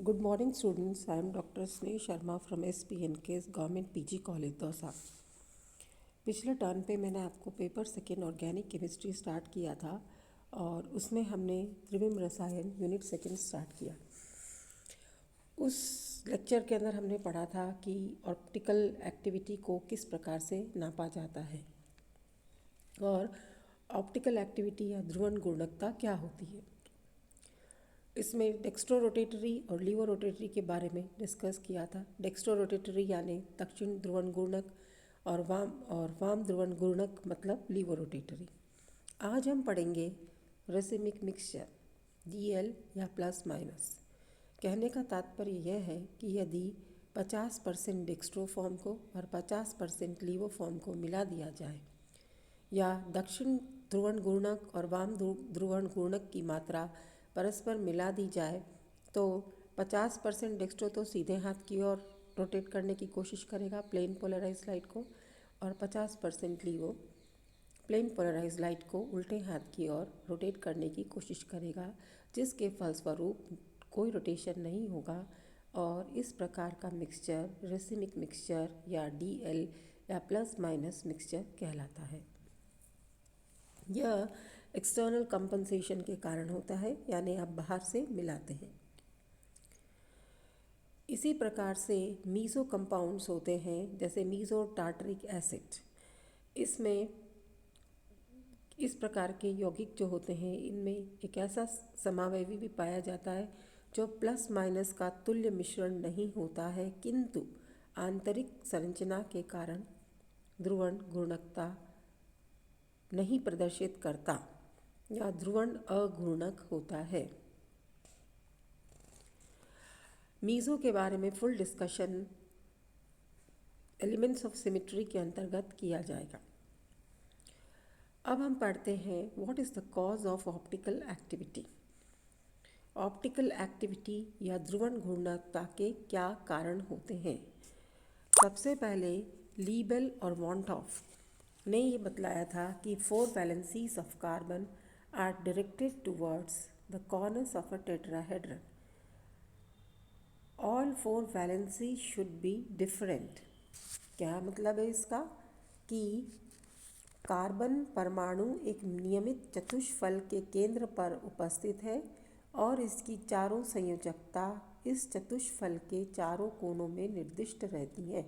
Good morning, students. I am Dr. Sneh Sharma from SPNK's Government PG College Dausa. पिछले term पे मैंने आपको paper second organic chemistry start किया था और उसमें हमने त्रिविम रसायन यूनिट सेकेंड स्टार्ट किया। उस लेक्चर के अंदर हमने पढ़ा था कि ऑप्टिकल एक्टिविटी को किस प्रकार से नापा जाता है और ऑप्टिकल एक्टिविटी या ध्रुवण गुणकता क्या होती है। इसमें डेक्स्ट्रो रोटेटरी और लीवो रोटेटरी के बारे में डिस्कस किया था। डेक्स्ट्रो रोटेटरी यानी दक्षिण ध्रुवण गुणक और वाम ध्रुवण गुणक मतलब लीवो रोटेटरी। आज हम पढ़ेंगे रेसिमिक मिक्सचर DL या प्लस माइनस। कहने का तात्पर्य यह है कि यदि 50% डेक्स्ट्रो फॉर्म को और 50% लीवो फॉर्म को मिला दिया जाए या दक्षिण ध्रुवण गुणक और वाम ध्रुवण गुणक की मात्रा परस्पर मिला दी जाए तो 50% डेक्स्ट्रो तो सीधे हाथ की ओर रोटेट करने की कोशिश करेगा प्लेन पोलराइज लाइट को, और 50% लीवो प्लेन पोलराइज लाइट को उल्टे हाथ की ओर रोटेट करने की कोशिश करेगा, जिसके फलस्वरूप कोई रोटेशन नहीं होगा और इस प्रकार का मिक्सचर रेसिमिक मिक्सचर या DL या प्लस माइनस मिक्सचर कहलाता है। यह एक्सटर्नल कंपनसेशन के कारण होता है, यानी आप बाहर से मिलाते हैं। इसी प्रकार से मीसो कंपाउंड्स होते हैं, जैसे मीसो टार्टरिक एसिड। इसमें इस प्रकार के यौगिक जो होते हैं, इनमें एक ऐसा समावयवी भी पाया जाता है जो प्लस माइनस का तुल्य मिश्रण नहीं होता है, किंतु आंतरिक संरचना के कारण ध्रुवण गुणकता नहीं प्रदर्शित करता या ध्रुवण अघूर्णक होता है। मीज़ो के बारे में full discussion elements of symmetry के अंतर्गत किया जाएगा। अब हम पढ़ते हैं what is the cause of optical activity. Optical activity या ध्रुवण घूर्णकता के क्या कारण होते हैं। सबसे पहले लीबेल और वॉन्टॉफ ने ये बतलाया था कि 4 valencies of carbon are directed towards the corners of a tetrahedron. All 4 valency should be different. क्या मतलब है इसका कि कार्बन परमाणु एक नियमित चतुष्फल के केंद्र पर उपस्थित है और इसकी चारों संयोजकता इस चतुष्फल के चारों कोनों में निर्दिष्ट रहती है।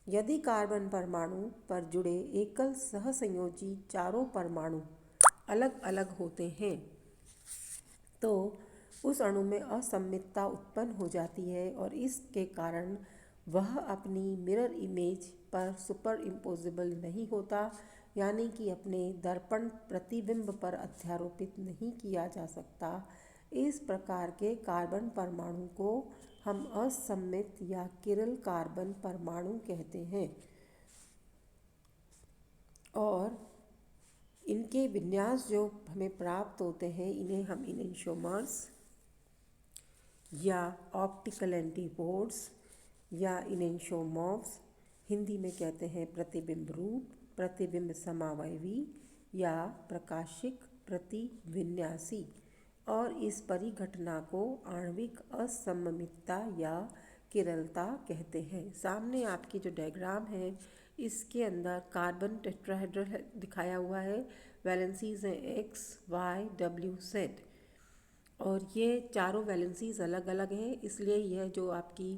यदि कार्बन परमाणु पर जुड़े एकल सहसंयोजी चारों परमाणु अलग अलग होते हैं तो उस अणु में असममितता उत्पन्न हो जाती है और इसके कारण वह अपनी मिरर इमेज पर सुपर इम्पोजिबल नहीं होता, यानी कि अपने दर्पण प्रतिबिंब पर अध्यारोपित नहीं किया जा सकता। इस प्रकार के कार्बन परमाणु को हम असममित या किरल कार्बन परमाणु कहते हैं और इनके विन्यास जो हमें प्राप्त होते हैं इन्हें हम इनेंशियोमर्स या ऑप्टिकल एंटीपोड्स या इनेंशियोमॉर्फ्स, हिंदी में कहते हैं प्रतिबिंब रूप, प्रतिबिंब समावयवी या प्रकाशिक प्रतिविन्यासी, और इस परिघटना को आणविक असममितता या किरलता कहते हैं। सामने आपकी जो डायग्राम है इसके अंदर कार्बन टेट्राहेड्रल दिखाया हुआ है। वैलेंसीज हैं X, Y, W, Z और ये चारों वैलेंसीज अलग अलग हैं, इसलिए यह जो आपकी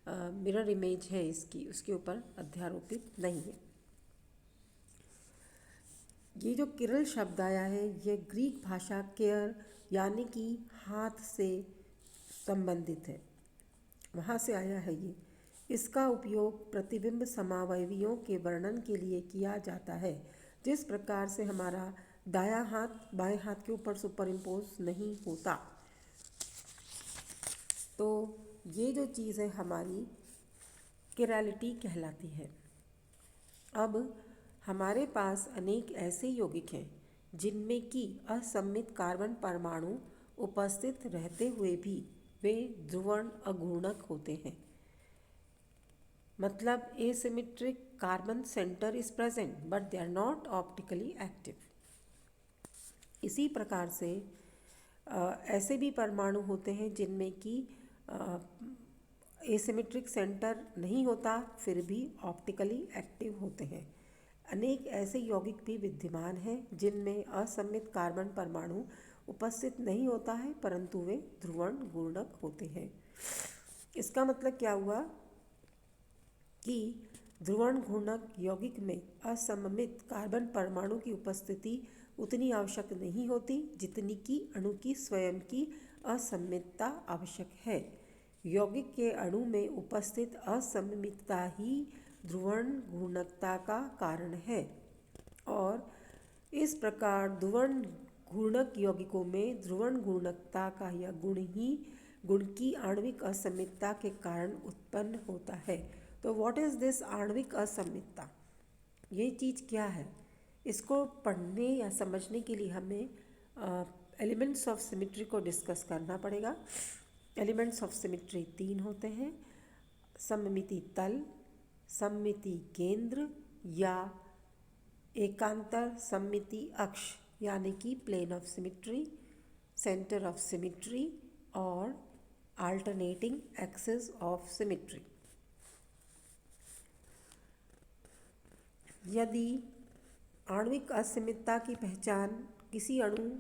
मिरर इमेज है इसकी उसके ऊपर अध्यारोपित नहीं है। ये जो किरल शब्द आया है ये ग्रीक भाषा केयर यानी कि हाथ से संबंधित है, वहाँ से आया है ये। इसका उपयोग प्रतिबिंब समावयवियों के वर्णन के लिए किया जाता है। जिस प्रकार से हमारा दायां हाथ बाएं हाथ के ऊपर सुपर इम्पोज नहीं होता, तो ये जो चीज़ है हमारी किरलिटी कहलाती है। अब हमारे पास अनेक ऐसे यौगिक हैं जिनमें कि असममित कार्बन परमाणु उपस्थित रहते हुए भी वे ध्रुवण अघूर्णक होते हैं, मतलब asymmetric carbon centre is present but they are not optically active. इसी प्रकार से ऐसे भी परमाणु होते हैं जिनमें कि एसिमेट्रिक सेंटर नहीं होता फिर भी ऑप्टिकली एक्टिव होते हैं। अनेक ऐसे यौगिक भी विद्यमान हैं जिनमें असममित कार्बन परमाणु उपस्थित नहीं होता है परंतु वे ध्रुवण घूर्णक होते हैं। इसका मतलब क्या हुआ कि ध्रुवण घूर्णक यौगिक में असममित कार्बन परमाणु की उपस्थिति उतनी आवश्यक नहीं होती जितनी कि अणु की स्वयं की असममितता आवश्यक है। यौगिक के अणु में उपस्थित असममितता ही ध्रुवण घूर्णकता का कारण है और इस प्रकार ध्रुवण घूर्णक यौगिकों में ध्रुवण घूर्णकता का यह गुण की आणविक असममितता के कारण उत्पन्न होता है। तो व्हाट इज़ दिस आणविक असममितता? ये चीज़ क्या है? इसको पढ़ने या समझने के लिए हमें एलिमेंट्स ऑफ सिमेट्री को डिस्कस करना पड़ेगा। एलिमेंट्स ऑफ सिमेट्री 3 होते हैं: सममिति तल, सममिति केंद्र या एकांतर सममिति अक्ष यानी कि plane of symmetry, centre of symmetry और अल्टरनेटिंग एक्सिस ऑफ सिमेट्री। यदि आणविक असममितता की पहचान किसी अणु